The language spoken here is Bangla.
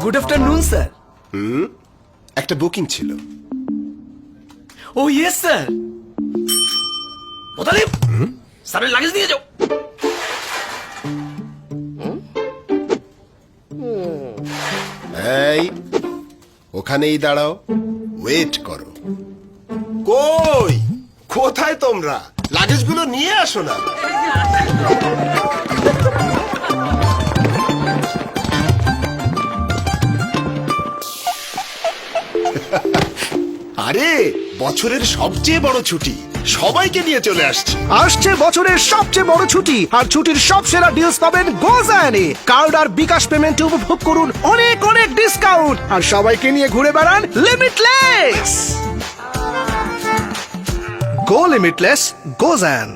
Good afternoon sir. একটা বুকিং ছিল। ও ইয়েস স্যার। মোতালিব, স্যারের লাগেজ নিয়ে যাও। এই ওখানেই দাঁড়াও, ওয়েট করো। কই, কোথায় তোমরা? লাগেজগুলো নিয়ে আসো না। আরে বছরের সবচেয়ে বড় ছুটি, সবাইকে নিয়ে চলে আসছি। আসছে বছরের সবচেয়ে বড় ছুটি, আর ছুটির সব সেরা ডিলস পাবেন গোজায়ানে। কার্ড আর বিকাশ পেমেন্টে উপভোগ করুন অনেক অনেক ডিসকাউন্ট, আর সবাইকে নিয়ে ঘুরে বেড়ান লিমিটলেস। গো লিমিটলেস, গোজায়ান।